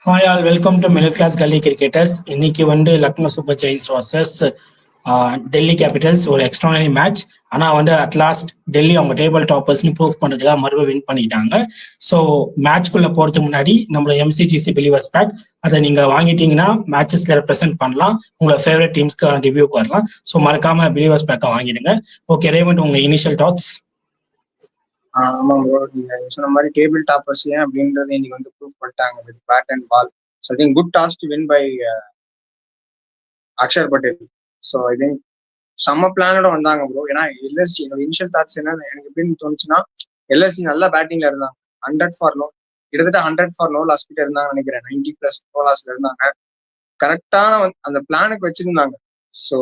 Hi all, welcome to middle class gully cricketers. இன்னைக்கு Lucknow super giants versus Delhi capitals ஒரு extraordinary match. ஆனால் at last Delhi அவங்க table டாப்பர்ஸ்னு prove பண்ணுறதுக்காக மறுபடியும் வின் பண்ணிட்டாங்க. ஸோ மேட்ச்குள்ளே போகிறதுக்கு முன்னாடி நம்மளோட எம்சிஜிசி பிலீவர்ஸ் பேக் அதை நீங்கள் வாங்கிட்டீங்கன்னா மேட்சஸ்ல ரெப்ரசென்ட் பண்ணலாம், உங்களோட ஃபேவரட் டீம்ஸ்க்கு ரிவ்யூக்கு வரலாம். ஸோ மறக்காம பிலீவர்ஸ் பேக்கை வாங்கிடுங்க. ஓகே ரேவண்ட், உங்கள் இனிஷியல் தாட்ஸ்? ஆமாம் ப்ரோ, நீங்க சொன்ன மாதிரி டேபிள் டாப்பர்ஸ் ஏன் அப்படின்றது இன்னைக்கு ப்ரூவ் பண்ணிட்டாங்க with bat and ball. So I think good toss to win by Akshar Patel. So I think செம்ம பிளானோட வந்தாங்க ப்ரோ. ஏன்னா எல்எஸ்ஜி என்னோட இனிஷியல் தாட்ஸ் என்ன எனக்கு எப்படின்னு தோணுச்சுன்னா, எல்எஸ்ஜி நல்லா பேட்டிங்ல இருந்தாங்க. 100 ஃபார் நோ, கிட்டத்தட்ட 100 ஃபார் நோ லாஸ் கிட்ட இருந்தாங்க நினைக்கிறேன். 90+ நோ லாஸ்ல இருந்தாங்க. கரெக்டான அந்த பிளானுக்கு வச்சிருந்தாங்க. ஸோ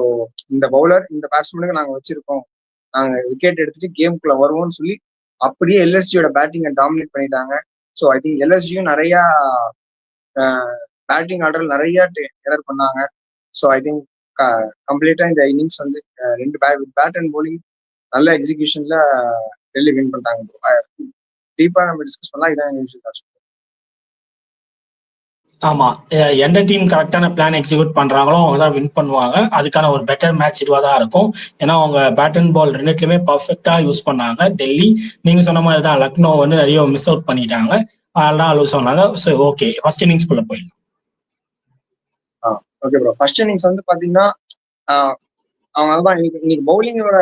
இந்த பவுலர் இந்த பேட்ஸ்மேனுக்கு நாங்கள் வச்சிருக்கோம், நாங்கள் விக்கெட் எடுத்துட்டு கேமுக்குள்ள வருவோம்னு சொல்லி அப்படியே எல்எஸ்ஜியோட பேட்டிங்கை டாமினேட் பண்ணிட்டாங்க. ஸோ ஐ திங்க் எல்எஸ்ஜியும் நிறைய பேட்டிங் ஆர்டர் நிறைய எரர் பண்ணாங்க. ஸோ ஐ திங்க் கம்ப்ளீட்டா இந்த இன்னிங்ஸ் ரெண்டு பேட் அண்ட் போலிங் நல்ல எக்ஸிகியூஷன்ல டெல்லி வின் பண்ணிட்டாங்க. டீப்பா நம்ம டிஸ்கஸ் பண்ணலாம். இதான் ஆமா, எந்த டீம் கரெக்டான பிளான் எக்ஸிக்யூட் பண்றாங்களோ அவங்க தான் வின் பண்ணுவாங்க. அதுக்கான ஒரு பெட்டர் மேட்ச் இதுவாக தான் இருக்கும். ஏன்னா அவங்க பேட் அண்ட் பால் ரெண்டுத்துலயுமே பர்ஃபெக்டா யூஸ் பண்ணாங்க. டெல்லி நீங்க சொன்ன மாதிரி தான் லக்னோ நிறைய மிஸ் அவுட் பண்ணிட்டாங்க, அதெல்லாம் லூஸ் ஆனாங்க. ஸோ ஓகே, ஃபர்ஸ்ட் இன்னிங்ஸ்குள்ள போயிடலாம். ஓகே ப்ரோ, ஃபர்ஸ்ட் இன்னிங்ஸ் பாத்தீங்கன்னா அவங்க தான் இன்னைக்கு பவுலிங்கோட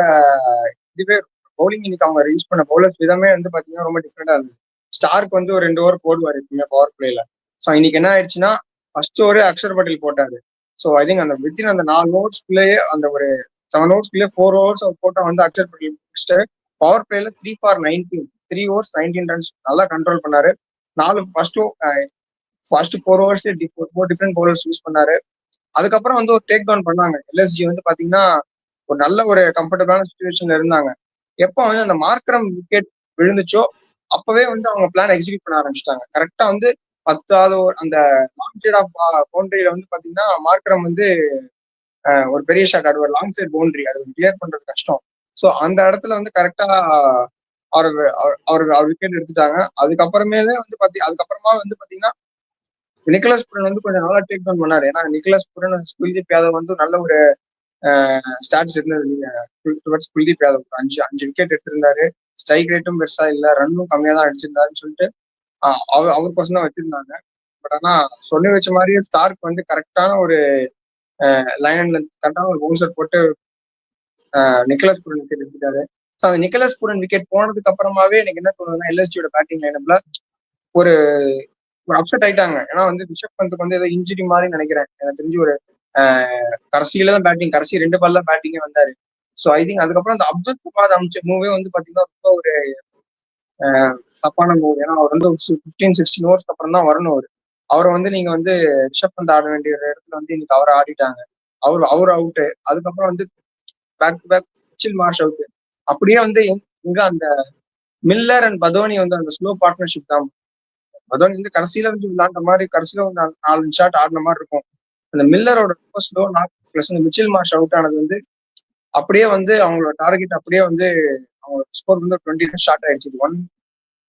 இதுவே பவுலிங் இன்னைக்கு அவங்க யூஸ் பண்ண பவுலர்ஸ் விதமே பாத்தீங்கன்னா ரொம்ப டிஃப்ரெண்டா இருந்தது. ஸ்டார்க்கு ஒரு 2 ஓவர் போடுவார் எப்பவுமே பவர் பிளேல. ஸோ இன்னைக்கு என்ன ஆயிடுச்சுன்னா, ஃபர்ஸ்ட் ஓவரே அக்ஷர் பட்டேல் போட்டாரு. ஸோ ஐ திங்க் அந்த வித்தின் அந்த 4 ஓவர்ஸ்குள்ளேயே அந்த ஒரு 7 ஓவர்ஸ்குள்ளேயே 4 ஓவர்ஸ் அவர் போட்டா அக்ஷர் பட்டேல் முடிச்சுட்டு பவர் பிளேல 3 ஃபார் 19, 3 ஓவர்ஸ் 19 ரன்ஸ் நல்லா கண்ட்ரோல் பண்ணாரு. ஃபர்ஸ்ட் 4 ஓவர்ஸ்ல 4 டிஃப்ரெண்ட் பவுலர்ஸ் யூஸ் பண்ணாரு. அதுக்கப்புறம் ஒரு டேக் டவுன் பண்ணாங்க. எல்எஸ்ஜி பாத்தீங்கன்னா ஒரு நல்ல ஒரு கம்ஃபர்டபுளான சுச்சுவேஷன்ல இருந்தாங்க. எப்போ அந்த மார்க்ரம் விக்கெட் விழுந்துச்சோ அப்பவே அவங்க பிளான் எக்ஸிக்யூட் பண்ண ஆரம்பிச்சிட்டாங்க. கரெக்டா 10வது அந்த லாங் சைட் ஆஃப் பவுண்டரியில பாத்தீங்கன்னா மார்க்ரம் ஒரு பெரிய ஷாட் ஆடுவார். லாங் சைட் பவுண்டரி அது கிளியர் பண்றது கஷ்டம். ஸோ அந்த இடத்துல கரெக்டா அவர் விக்கெட் எடுத்துட்டாங்க. அதுக்கப்புறமேலே அதுக்கப்புறமா பாத்தீங்கன்னா நிக்கலஸ் புரன் கொஞ்சம் நல்லா டேக் டவுன் பண்ணாரு. ஏன்னா நிக்கலஸ் புரன் குல்தீப் யாதவ் நல்ல ஒரு ஸ்டாட்ஸ் இருந்தது குல்தீப் யாதவ். 5 விக்கெட் எடுத்திருந்தாரு. ஸ்ட்ரைக் ரேட்டும் பெருசா இல்லை, ரன்னும் கம்மியா தான் அடிச்சிருந்தாருன்னு சொல்லிட்டு அவருக்கோசம் தான் வச்சிருந்தாங்க. பட் ஆனா சொல்லி வச்ச மாதிரியே ஸ்டார்க் கரெக்டான ஒரு லைன் கரெக்டான ஒரு பவுன்சர் போட்டு நிக்கலஸ் புரன் விக்கெட் எடுத்துட்டாரு. ஸோ அந்த நிக்கலஸ் புரன் விக்கெட் போனதுக்கு அப்புறமாவே எனக்கு என்ன தோணுதுன்னா, எல்எஸ்ஜியோட பேட்டிங் லைனப்ல ஒரு அப்செட் ஆயிட்டாங்க. ஏன்னா ரிஷப் பந்துக்கு ஏதோ இன்ஜுரி மாதிரி நினைக்கிறேன். எனக்கு தெரிஞ்சு ஒரு கடைசியில தான் பேட்டிங், கடைசி 2 பால்ல பேட்டிங்கே வந்தாரு. ஸோ ஐ திங்க் அதுக்கப்புறம் அந்த அப்துல் சமாத் அமைச்ச மூவே பாத்தீங்கன்னா ரொம்ப ஒரு தப்பான மூவ். ஏன்னா அவர் 15-16 ஓவர்ஸ்க்கு அப்புறம் தான் வரணும். அவரை நீங்க ரிஷப் பந்த் ஆட வேண்டிய இடத்துல இன்னைக்கு அவரை ஆடிட்டாங்க. அவர் அவுட்டு. அதுக்கப்புறம் back to back Mitchell Marsh out. அப்படியே இங்க அந்த மில்லர் அண்ட் பதோனி அந்த ஸ்லோ பார்ட்னர்ஷிப் தான். பதோனி கடைசியில விளையாண்ட மாதிரி கடைசியில 4 ஷாட் ஆடின மாதிரி இருக்கும். அந்த மில்லரோட ரொம்ப slow knock plus Mitchell Marsh out ஆனது அப்படியே அவங்களோட டார்கெட் அப்படியே அவங்க ஸ்கோர் 20 ரன் ஷார்ட் ஆயிடுச்சு.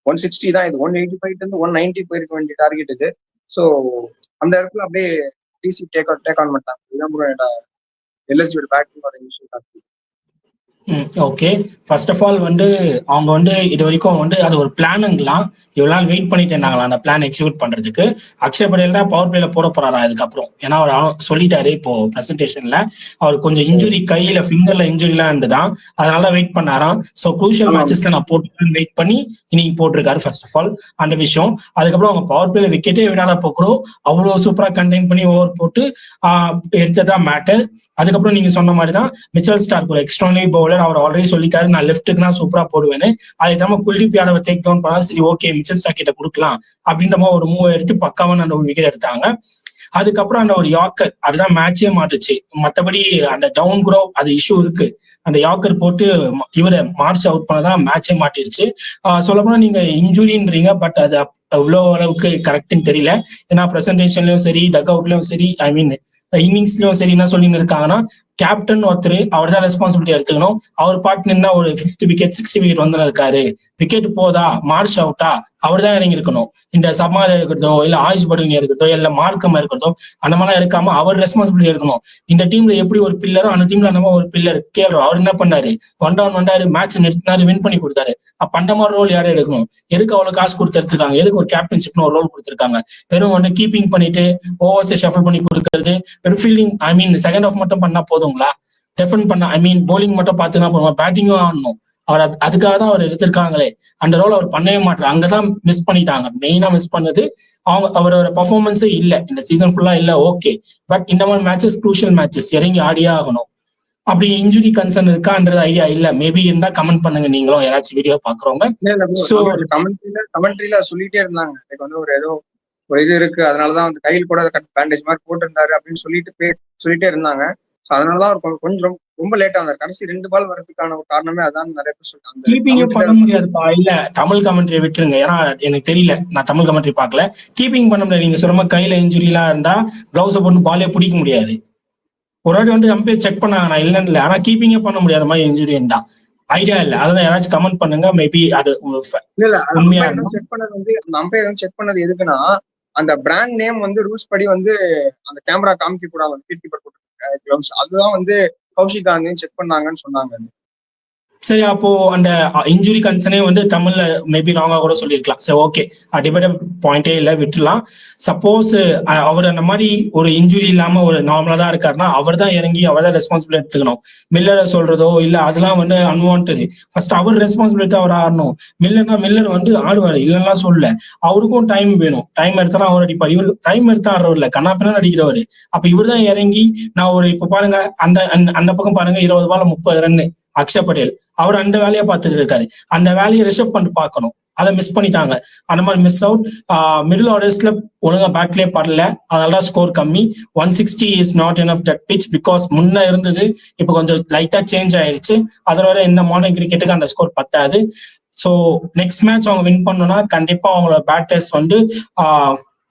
160 தான். இது 185 190 போயிருக்க வேண்டிய டார்கெட் இது. ஸோ அந்த இடத்துல அப்படியே டிசி டேக் ஆன் பண்ணிட்டாங்க. இதுதான் எல்எஸ்ஜியோட பேட்டிங்கோட விஷயம். ஓகே, ஃபர்ஸ்ட் ஆஃப் ஆல் அவங்க இது வரைக்கும் அது ஒரு பிளானுங்களாம் இவ்வளவு நாள் வெயிட் பண்ணிட்டு இருந்தாங்களா அந்த பிளான் எக்ஸிக்யூட் பண்றதுக்கு. அக்ஷர் பட்டேல் தான் பவர் பிளேல போட போறாரா இதுக்கப்புறம். ஏன்னா அவர் சொல்லிட்டாரு இப்போ பிரசன்டேஷன்ல அவர் கொஞ்சம் இன்ஜுரி, கையில ஃபிங்கர்ல இன்ஜுரிலாம் இருந்துதான், அதனால வெயிட் பண்ணாராம். ஸோ குரூஷியல் மேட்சஸ்ல நான் போட்டு வெயிட் பண்ணி இன்னைக்கு போட்டிருக்காரு. ஃபர்ஸ்ட் ஆஃப் ஆல் அந்த விஷயம். அதுக்கப்புறம் அவங்க பவர் பிளேல விக்கெட்டே விடாத போக்குறோம் அவ்வளவு சூப்பரா கண்டெயின் பண்ணி ஓவர் போட்டு எடுத்ததான் மேட்டர். அதுக்கப்புறம் நீங்க சொன்ன மாதிரி தான் மிச்சல் ஸ்டார்க் ஒரு எக்ஸ்ட்ரானரி பவுலர். அவர் ஆல்ரெடி சொல்லிட்டாரு நான் லெஃப்ட்டுக்கு நான் சூப்பரா போடுவேன்னு. அது இல்லாம குல்தீப் யாதவ் டேக் டவுன் பண்ணா சரி ஓகே மிச்சல் ஸ்டார்க் கிட்ட கொடுக்கலாம் அப்படின்ற மாதிரி ஒரு மூவ் எடுத்து பக்காவான அந்த ஒரு விக்கெட் எடுத்தாங்க. அதுக்கப்புறம் அந்த ஒரு யாக்கர் அதுதான் மேட்சே மாட்டுச்சு. மற்றபடி அந்த டவுன் க்ரோ அது இஷ்யூ இருக்கு. அந்த யாக்கர் போட்டு இவரை மார்ச் அவுட் பண்ணதான் மேட்சே மாட்டிருச்சு. சொல்லப்போனா நீங்க இன்ஜுரின்றீங்க, பட் அது அவ்வளோ அளவுக்கு கரெக்ட்னு தெரியல. ஏன்னா பிரசன்டேஷன்லயும் சரி, டக் அவுட்லயும் சரி, ஐ மீன் இன்னிங்ஸ்லயும் சரி என்ன சொல்லின்னு இருக்காங்கன்னா கேப்டன் ஒருத்தர் அவர் தான் ரெஸ்பான்சிபிலிட்டி எடுத்துக்கணும். அவர் பார்ட்னர் ஒரு 50 விக்கெட் 60 விக்கெட் வந்து இருக்காரு, விக்கெட் போதா மார்ஷ் அவுட்டா அவர் தான் இறங்கி இருக்கணும். இந்த சமால் இருக்கிறதோ இல்ல ஆயுஷ் படுவினி இருக்கிறதோ இல்ல மார்க்கம் இருக்கிறதோ அந்த மாதிரிலாம் இருக்காம அவர் ரெஸ்பான்சிபிலிட்டி எடுக்கணும். இந்த டீம்ல எப்படி ஒரு பில்லரோ அந்த டீம்ல நம்ம ஒரு பில்லர் கேள்றோம். அவர் என்ன பண்ணாரு, ஒன் டவுன் வந்தாரு, மேட்ச் நிறுத்தினாரு, வின் பண்ணி கொடுத்தாரு. அப்ப அந்த மாதிரி ரோல் யாரும் எடுக்கணும்? எதுக்கு அவ்வளவு காசு கொடுத்து எடுத்திருக்காங்க? எதுக்கு ஒரு கேப்டன்ஷிப்னு ஒரு ரோல் கொடுத்திருக்காங்க? வெறும் வந்து கீப்பிங் பண்ணிட்டு ஓவர்ஸை ஷஃபிள் பண்ணி கொடுக்கறது, வெறும் ஃபீல்டிங் செகண்ட் ஆஃப் மட்டும் பண்ணா போதுங்களா? டெஃபன் பண்ண போலிங் மட்டும் பார்த்துனா போதுமா? பேட்டிங்கும் ஆடணும். அவர் அதுக்காக தான் அவர் எடுத்திருக்காங்களே. அந்த ரோல் அவர் பண்ணவே மாட்டார். அங்கதான் மிஸ் பண்ணிட்டாங்க. மெயினா மிஸ் பண்ணது அவரோட பர்ஃபார்மன்ஸே இல்ல இந்த சீசன் ஃபுல்லா இல்ல. ஓகே, பட் இந்த மாதிரி மேட்சஸ் க்ரூஷியல் மேட்சஸ் இறங்கி ஆடியே ஆகணும். அப்படி இன்ஜுரி கன்சர்ன் இருக்கான்றது ஐடியா இல்ல. மேபி இருந்தா கமெண்ட் பண்ணுங்க நீங்களும் யாராச்சும் வீடியோ பாக்குறவங்க. கமெண்ட்ரியில சொல்லிட்டே இருந்தாங்க எனக்கு வந்து ஒரு ஏதோ ஒரு இது இருக்கு, அதனாலதான் வந்து கையில் கூட பேண்டேஜ் மாதிரி போட்டிருந்தாரு அப்படின்னு சொல்லிட்டே இருந்தாங்க. அதனாலதான் அவர் கொஞ்சம் ரொம்ப லேட்டா வந்தார். கடைசி 2 பால் வரதுக்கான ஒரு காரணமே அதான். நிறைய பேர் சொல்லிட்டாங்க கீப்பிங்கே பண்ண முடியாதுப்பா. இல்ல தமிழ் கமெண்ட்ரி விட்டுருங்க, ஏன்னா எனக்கு தெரியல, நான் தமிழ் கமெண்ட்ரி பார்க்கல. கீப்பிங் பண்ண முடியாது. நீங்க சொல்ற கையில இன்ஜுரி எல்லாம் இருந்தா கிளவுஸை போட்டு பாலே பிடிக்க முடியாது. ஒரு வாட்டி வந்து அம்பையர் செக் பண்ணாங்க, நான் இல்லைன்னு இல்லை, ஆனா கீப்பிங்கே பண்ண முடியாத மாதிரி இன்ஜுரி இருந்தா ஐடியா இல்ல. அதான் யாராச்சும் கமெண்ட் பண்ணுங்க. மேபி அது உண்மையா செக் பண்ணது வந்து அந்த அம்பையர் செக் பண்ணது எதுக்குன்னா, அந்த பிராண்ட் நேம் வந்து ரூல்ஸ் படி வந்து அந்த கேமரா காமிக்க கூடாது. விக்கெட் கீப்பர் போட்டு கிளவுஸ் அதுதான் வந்து கௌஷிக் காந்தியும் செக் பண்ணாங்கன்னு சொன்னாங்க. சரி, அப்போ அந்த இன்ஜுரி கன்சர்னே வந்து தமிழ்ல மேபி ராங்கா கூட சொல்லியிருக்கலாம். சரி, ஓகே, டிபேட் பாயிண்டே இல்லை, விட்டுலாம். சப்போஸ் அவர் அந்த மாதிரி ஒரு இன்ஜுரி இல்லாம ஒரு நார்மலா தான் இருக்காருன்னா அவர் தான் இறங்கி அவர் தான் ரெஸ்பான்சிபிலிட்டி எடுத்துக்கணும். மில்லரை சொல்றதோ இல்ல அதெல்லாம் வந்து அன்வான்டது. ஃபர்ஸ்ட் அவர் ரெஸ்பான்சிபிலிட்டி அவர் ஆடணும். மில்லர் வந்து ஆடுவாரு, இல்லைன்னா சொல்லல. அவருக்கும் டைம் வேணும். டைம் எடுத்தா அவர் அடிப்பார். இவர் டைம் எடுத்தா ஆடுறவர் இல்ல, கண்ணாப்பினா அடிக்கிறவரு. அப்ப இவர் தான் இறங்கி நான் ஒரு இப்ப பாருங்க அந்த அந்த பக்கம் பாருங்க 20 பால் 30 ரன் அக்ஷர் பட்டேல் அவர் அந்த வேலையை பார்த்துட்டு இருக்காரு. அந்த வேலையை ரிஷப் பண்ணி பார்க்கணும். அதை மிஸ் பண்ணிட்டாங்க. அந்த மாதிரி மிஸ் அவுட். மிடில் ஆர்டர்ஸ்ல ஒழுங்கா பேட்லேயே படல, அதனால ஸ்கோர் கம்மி. 160 is not enough that pitch. Because முன்ன இருந்தது இப்போ கொஞ்சம் லைட்டா சேஞ்ச் ஆயிடுச்சு. அதோட இந்த மாடர்ன் கிரிக்கெட்டுக்கு அந்த ஸ்கோர் பத்தாது. ஸோ நெக்ஸ்ட் மேட்ச் அவங்க வின் பண்ணணும்னா கண்டிப்பா அவங்களோட பேட்டர்ஸ் வந்து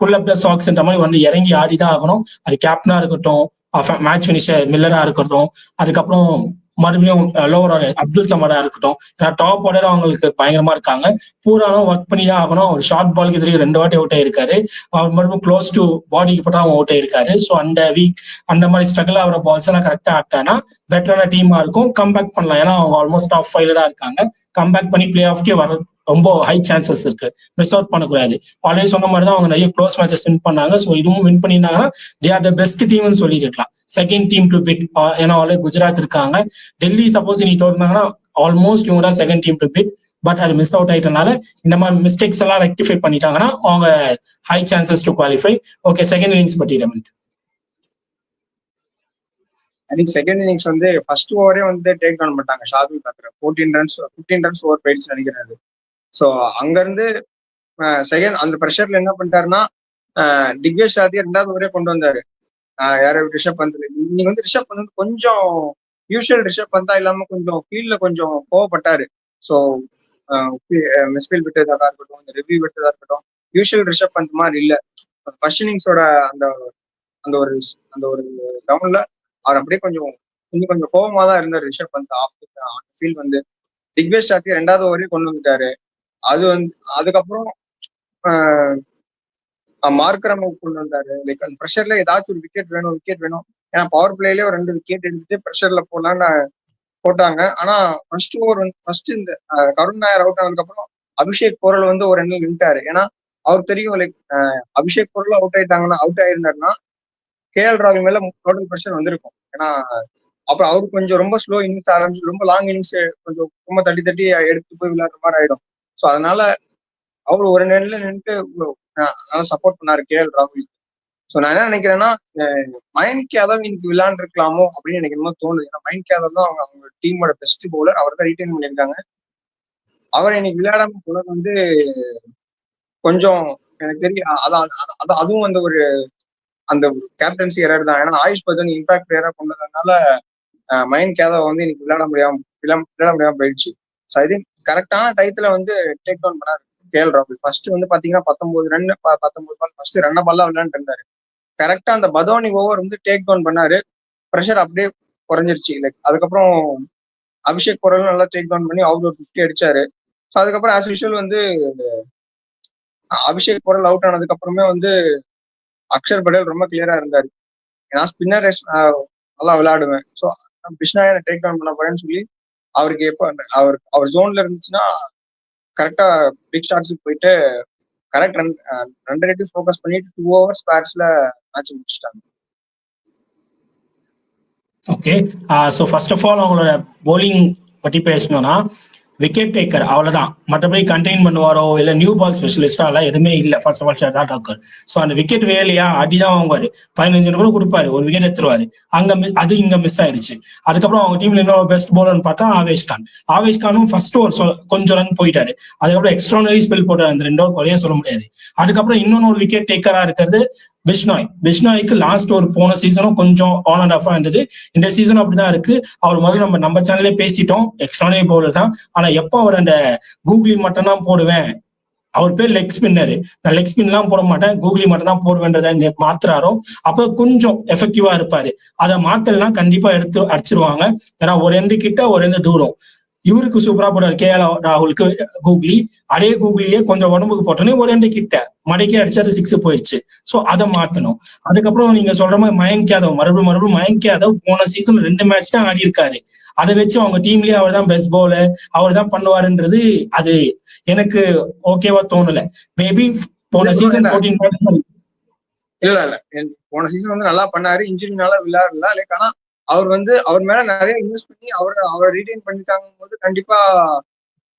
புல் அப் த சாக்ஸ்ன்ற மாதிரி வந்து இறங்கி ஆடிதான் ஆகணும். அது கேப்டனா இருக்கட்டும், மேட்ச் ஃபினிஷர் மில்லரா இருக்கட்டும், அதுக்கப்புறம் மறுபடியும் லோவர் ஆர்டர் அப்துல் சமரா இருக்கட்டும். ஏன்னா டாப் ஆர்டர் அவங்களுக்கு பயங்கரமா இருக்காங்க. பூராலும் ஒர்க் பண்ணி தான் ஆகணும். ஒரு ஷார்ட் பாலுக்கு எதிரே 2 வாட்டி அவுட் ஆயிருக்காரு. அவர் மறுபடியும் க்ளோஸ் டு பாடிக்கு போட்டா அவன் அவுட் ஆயிருக்காரு. ஸோ அந்த வீக் அந்த மாதிரி ஸ்ட்ரகிள் ஆகிற பால்ஸ் எல்லாம் கரெக்டா ஆட்டானா பெட்டரான டீமா இருக்கும். கம்பேக் பண்ணலாம். ஏன்னா அவங்க ஆல்மோஸ்ட் டாப் 5 இருக்காங்க. கம்பேக் பண்ணி பிளே ஆஃப்கே வர ரொம்ப ஹை சான்சஸ் இருக்கு. மிஸ் அவுட் பண்ணக்கூடாது. ஆல்ரெடி சொன்ன மாதிரி தான் அவங்க நிறைய க்ளோஸ் மேட்சஸ் வின் பண்ணாங்க. ஸோ இதுவும் வின் பண்ணியிருந்தாங்கன்னா தே ஆர் த பெஸ்ட் டீம்னு சொல்லிருக்கலாம். Second team to fit. ஏன்னா ஆல்ரெடி குஜராத் இருக்காங்க. டெல்லி சப்போஸ் நீ தோற்றாங்கன்னா ஆல்மோஸ்ட் இவங்க தான் second team to fit. But அது மிஸ் அவுட் ஆயிட்டனால இந்த மாதிரி மிஸ்டேக்ஸ் எல்லாம் ரெக்டிஃபை பண்ணிட்டாங்கன்னா அவங்க high chances to qualify. Okay, second innings பத்தி Raman. I think second innings வந்து ஃபர்ஸ்ட் ஓவரே வந்து டேக் டவுன் பண்ணிட்டாங்க. ஷார்துல் தாக்கர் 15 ரன்ஸ் ஓவர் போயிடுச்சு நினைக்கிறாரு. ஸோ அங்கிருந்து செகண்ட் அந்த ப்ரெஷர்ல என்ன பண்ணிட்டாருன்னா திக்வேஷ் சாதியை 2வது ஓவரே கொண்டு வந்தாரு. யாரு ரிஷப் பந்த். நீங்க வந்து ரிஷப் பந்த் வந்து கொஞ்சம் யூஷுவல் ரிஷப் பந்தா இல்லாம கொஞ்சம் ஃபீல்ட்ல கொஞ்சம் கோவப்பட்டாரு. ஸோ மிஸ்ஃபீல்ட் விட்டதா இருக்கட்டும், இந்த ரிவ்யூ விட்டதா இருக்கட்டும், யூஷுவல் ரிஷப் பந்த் மாதிரி இல்ல. ஃபர்ஸ்ட் இன்னிங்ஸோட அந்த அந்த ஒரு அந்த ஒரு டவுன்ல அவர் அப்படியே கொஞ்சம் கோவமா தான் இருந்தார் ரிஷப் பந்த். ஆஃப் ஃபீல்ட் வந்து திக்வேஷ் சாத்தியை 2வது ஓவரே கொண்டு வந்துட்டாரு. அது வந்து அதுக்கப்புறம் மார்க்கரம் கொண்டு வந்தாரு. லைக் அந்த ப்ரெஷர்ல ஏதாச்சும் ஒரு விக்கெட் வேணும். ஏன்னா பவர் பிளேலயே ஒரு 2 விக்கெட் எடுத்துட்டு ப்ரெஷர்ல போலான்னு போட்டாங்க. ஆனா ஃபர்ஸ்ட் இந்த கருண் நாயர் அவுட் ஆனதுக்கு அப்புறம் அபிஷேக் போரல் வந்து ஒரு ரன்னில் நின்ட்டாரு. ஏன்னா அவருக்கு தெரியும் லைக் அபிஷேக் போரல் அவுட் ஆயிருந்தாருன்னா கேஎல் ராகுல் மேல டோட்டல் ப்ரெஷர் வந்திருக்கும். ஏன்னா அப்புறம் அவருக்கு கொஞ்சம் ரொம்ப ஸ்லோ இன்னிங்ஸ் ஆரம்பிச்சு ரொம்ப லாங் இன்னிங்ஸ் கொஞ்சம் ரொம்ப தட்டி எடுத்து போய் விளையாடுற மாதிரி ஆயிடும். ஸோ அதனால அவரு ஒரு நெல்ல நின்றுட்டு சப்போர்ட் பண்ணாரு கேஎல் ராகுல். ஸோ நான் என்ன நினைக்கிறேன்னா மயன்க் யாதவ் இன்னைக்கு விளையாண்டு இருக்கலாமோ அப்படின்னு எனக்கு என்னமோ தோணுது. ஏன்னா மயன்க் யாதவ் தான் அவங்க டீமோட பெஸ்ட் பவுலர். அவர் தான் ரீட்டைன் பண்ணியிருக்காங்க. அவர் இன்னைக்கு விளையாடாம போனது வந்து கொஞ்சம் எனக்கு தெரியும். அதுவும் அந்த கேப்டன்சி எரர் தான். ஏன்னா ஆயுஷ் பதன் இம்பாக்ட் பிளேயரா கொண்டதுனால மயன்க் யாதவ் வந்து இன்னைக்கு விளையாட முடியாம போயிடுச்சு. ஸோ ஐ திங்க் கரெக்டான டயத்துல வந்து டேக் டவுன் பண்ணாரு கேஎல் ராகுல். ஃபர்ஸ்ட் வந்து பாத்தீங்கன்னா 19 பால் ஃபர்ஸ்ட் ரன்ன பால்லாம் விளையாண்டு இருந்தாரு. கரெக்டா அந்த பதோனி ஓவர் வந்து டேக் டவுன் பண்ணாரு. ப்ரெஷர் அப்படியே குறைஞ்சிருச்சு. லைக் அதுக்கப்புறம் அபிஷேக் பொருள் நல்லா டேக் டவுன் பண்ணி அவர் ஒரு 50 அடிச்சாரு. ஸோ அதுக்கப்புறம் ஆஸ் யூஷுவல் வந்து அபிஷேக் பொருள் அவுட் ஆனதுக்கு அப்புறமே வந்து அக்ஷர் படேல் ரொம்ப கிளியரா இருந்தாரு. நான் ஸ்பின்னர் நல்லா விளையாடுவேன், ஸோ பிஷ்னாயை டேக் டவுன் பண்ண போறேன்னு சொல்லி அவருக்கு எப்போ அவர் ஜோன்ல இருந்துச்சுன்னா கரெக்டா பிக் ஷாட்ஸுக்கு போயிட்டு கரெக்ட் ரன் ரேட்டு ஃபோக்கஸ் பண்ணிட்டு 2 ஓவர்ஸ் பேட்ஸ்ல மேட்ச் முடிச்சிட்டாங்க. Okay, so first of all அவங்களோட போலிங் பற்றி பேசணும்னா விக்கெட் டேக்கர் அவ்வளவுதான். மற்றபடி கண்டெயின் பண்ணுவாரோ இல்ல நியூ பால் ஸ்பெஷலிஸ்டா எல்லாம் எதுவுமே இல்ல. First of all Shardul Thakur. So அந்த விக்கெட் வேலையா அடிதான் வாங்குவாரு, 15 கூட கொடுப்பாரு, ஒரு விக்கெட் எடுத்துருவாரு. அது இங்க மிஸ் ஆயிடுச்சு. அதுக்கப்புறம் அவங்க டீம்ல இன்னொரு பெஸ்ட் பவுலர்னு பார்த்தா ஆவேஷ் கான். ஆவேஷ் கானும் ஃபர்ஸ்ட் ஒரு கொஞ்சம் ரன் போயிட்டாரு. அதுக்கப்புறம் எக்ஸ்ட்ரானரி ஸ்பெல் போட்டாரு, அந்த 2 ஓவர் குறைய சொல்ல முடியாது. அதுக்கப்புறம் இன்னொன்னு ஒரு விக்கெட் டேக்கரா இருக்கிறது பிஷ்னாய்க்கு லாஸ்ட் ஒரு போன சீசனும் கொஞ்சம் ஆன் அண்ட் ஆஃபா இருந்தது. இந்த சீசனும் அப்படிதான் இருக்கு. அவர் முதல்ல நம்ம சேனல்லே பேசிட்டோம், எக்ஸ்ட்ரானரி பவுலர் தான். ஆனா எப்போ அவர் அந்த கூகுளி மட்டும் தான் போடுவேன், அவர் பேர் லெக் ஸ்பின்னரு, நான் லெக் ஸ்பின் எல்லாம் போட மாட்டேன், கூகுளி மட்டும் தான் போடுவேன்றதை மாத்துறாரோ அப்ப கொஞ்சம் எஃபெக்டிவா இருப்பாரு. அதை மாத்தலாம் கண்டிப்பா எடுத்து அடிச்சிருவாங்க. ஏன்னா ஒரு எண்டு கிட்ட ஒரு எண்டு தூரம். இவருக்கு சூப்பரா போட்டார் KL ராகுலுக்கு கூகுளி. அதே கூகுளியே கொஞ்சம் உடம்புக்கு போட்டோன்னே ஒரு ரெண்டு கிட்ட மடக்கி அடிச்சாரு, 6 போயிடுச்சு. ஸோ அதை மாத்தணும். அதுக்கப்புறம் நீங்க சொல்ற மாதிரி மயங்க் யாதவ் மறுபடியும் மயங்க் யாதவ் போன சீசன் 2 மேட்ச் தான் ஆடி இருக்காரு. அதை வச்சு அவங்க டீம்லயே அவர் தான் பெஸ்ட் பவுலர், அவர் தான் பண்ணுவாருன்றது அது எனக்கு ஓகேவா தோணல. மேபி போன சீசன் 14 இல்ல போன சீசன் வந்து நல்லா பண்ணாரு, இன்ஜுரினால விளையாடல. லைக் ஆனா அவர் மேல நிறைய இன்வெஸ்ட் பண்ணி அவரை ரீடைன் பண்ணிட்டாங்க போது கண்டிப்பா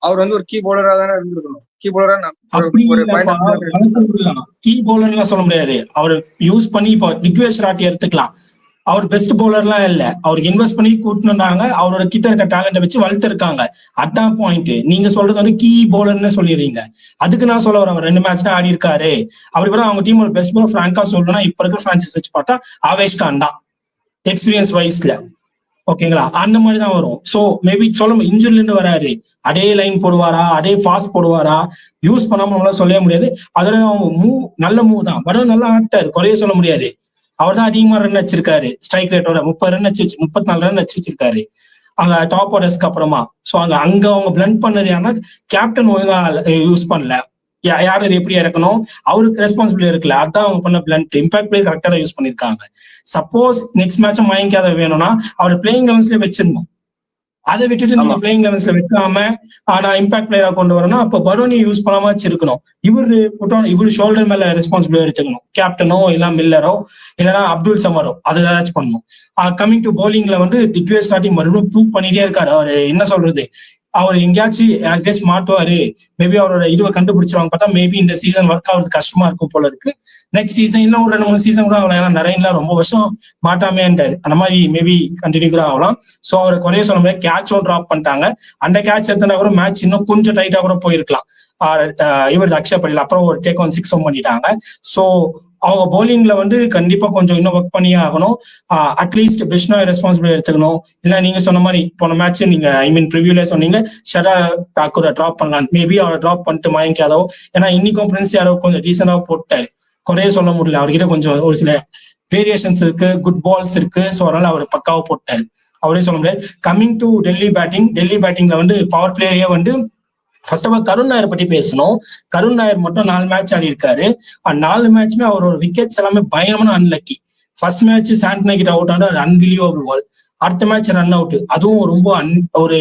அவர் வந்து ஒரு கீ பவுலரா தானே இருந்திருக்கணும். கீ பவுலரா கீ பவுலர்லாம் சொல்ல முடியாது. அவர் யூஸ் பண்ணி இப்போ திக்வேஷ் ராட்டி எடுத்துக்கலாம், அவர் பெஸ்ட் பவுலர்லாம் இல்ல, அவருக்கு இன்வெஸ்ட் பண்ணி கூட்டினாங்க, அவரோட கிட்ட இருக்க டேலண்ட வச்சு வளர்த்திருக்காங்க. அதான் பாயிண்ட். நீங்க சொல்றது வந்து கீ பவுலர்னு சொல்லிடுறீங்க. அதுக்கு நான் சொல்ல வரேன், அவர் 2 மேட்ச் தான் ஆடி இருக்காரு. அப்படி கூட அவங்க டீம் ஒரு பெஸ்ட் பவுலர் பிராங்கா சொல்லணும்னா இப்ப இருக்கிற பிரான்சைஸ் வச்சு பார்த்தா ஆவேஷ் கான் தான், எக்ஸ்பீரியன்ஸ் வைஸ்ல. ஓகேங்களா, அந்த மாதிரி தான் வரும். ஸோ மேபி சொல்ல இன்ஜுரில இருந்து வராரு, அதே லைன் போடுவாரா, அதே ஃபாஸ்ட் போடுவாரா, யூஸ் பண்ணாம நம்மளால சொல்லவே முடியாது. அதோட அவங்க நல்ல மூவ் தான், பட் நல்லா ஆட்டாரு, குறைய சொல்ல முடியாது. அவர் தான் அதிகமா ரன் வச்சிருக்காரு, ஸ்ட்ரைக் ரேட்டோட 30 ரன் வச்சு 34 ரன் வச்சிருக்காரு அங்க டாப் ஆர்டர்ஸ்க்கு அப்புறமா. ஸோ அங்க அவங்க பிளண்ட் பண்ணது யாருன்னா கேப்டன் ஒழுங்கா யூஸ் பண்ணல, யாரு எப்படி இறக்கணும் அவருக்கு ரெஸ்பான்சிபிலிட்டி இருக்குல்ல, அதான் அவங்க பண்ண பிளண்ட். இம்பாக்ட் பிளே கரெக்டா யூஸ் பண்ணிருக்காங்க. சப்போஸ் நெக்ஸ்ட் மேட்சும் மயங்காத வேணும்னா அவர் பிளேயிங் லெவன்ஸ்ல வச்சிருந்தோம். அதை விட்டுட்டு நீங்க பிளேயிங் லெவன்ஸ்ல வைக்காம ஆனா இம்பாக்ட் பிளேயரா கொண்டு வரணும். அப்ப பரோனி யூஸ் பண்ணாம வச்சிருக்கணும். இவரு ஷோல்டர் மேல ரெஸ்பான்சிபிலிட்டி எடுத்துக்கணும், கேப்டனோ இல்ல மில்லரோ இல்லைன்னா அப்துல் சமரோ, அதை ஏதாச்சும் பண்ணணும். கமிங் டு பவுலிங்ல வந்து திக்வேஷ் ராட்டி மறுபடியும் ப்ரூவ் பண்ணிட்டே இருக்காரு. அவரு என்ன சொல்றது, அவர் எங்கேயாச்சும் மாட்டுவாரு, மேபி அவரோட இதுவை கண்டுபிடிச்சிருவாங்க பார்த்தா மேபி இந்த சீசன் ஒர்க் ஆகுறது கஷ்டமா இருக்கும் போல இருக்கு. நெக்ஸ்ட் சீசன் இன்னும் ஒரு 2-3 சீசன் கூட ஆகலாம், ஏன்னா நிறைய ரொம்ப வருஷம் மாட்டாமேன்றாரு, அந்த மாதிரி மேபி கண்டினியூ கூட ஆகலாம். ஸோ அவரை குறைய சொல்ல முடியாது. கேட்சும் ட்ராப் பண்ணிட்டாங்க, அந்த கேட்ச் எடுத்தா கூட மேட்ச் இன்னும் கொஞ்சம் டைட்டா கூட போயிருக்கலாம். இவர் அக்ஷர் படேல் அப்புறம் ஒரு டேக் 6 பண்ணிட்டாங்க. ஸோ அவங்க பவுலிங்ல வந்து கண்டிப்பா கொஞ்சம் இன்னும் ஒர்க் பண்ணியே ஆகணும். அட்லீஸ்ட் பிஷ்னாய் ரெஸ்பான்சிபிலிட்டி எடுத்துக்கணும். இல்ல நீங்க சொன்ன மாதிரி போன மேட்ச் நீங்க ப்ரிவியூல சொன்னீங்க ஷர்தா டாக்கூரை ட்ராப் பண்ணலாம், மேபி அவரை ட்ராப் பண்ணிட்டு மயங்க் யாதவ், ஏன்னா இன்னைக்கும் பிரின்ஸ் யாதவ் கொஞ்சம் டீசெண்டா போட்டாரு, குறைய சொல்ல முடியல. அவர்கிட்ட கொஞ்சம் ஒரு சில வேரியேஷன்ஸ் இருக்கு, குட் பால்ஸ் இருக்கு. ஸோ அதனால அவர் பக்காவா போட்டாரு, அவரே சொல்ல முடியாது. கம்மிங் டு டெல்லி பேட்டிங்ல வந்து பவர் பிளேயரே வந்து ஃபர்ஸ்ட் ஆஃப் ஆல் கருண் நாயர் பத்தி பேசணும். கருண் நாயர் மட்டும் 4 மேட்ச் ஆடி இருக்காரு. 4 மேட்ச்மே அவரோட விக்கெட்ஸ் எல்லாமே பயங்கரமான அன்லக்கி. ஃபர்ஸ்ட் மேட்ச் சாண்டனா கிட்ட அவுட் ஆனா அது அன்பிலீவபிள் பால். அடுத்த மேட்ச் ரன் அவுட், அதுவும் ரொம்ப ஒரு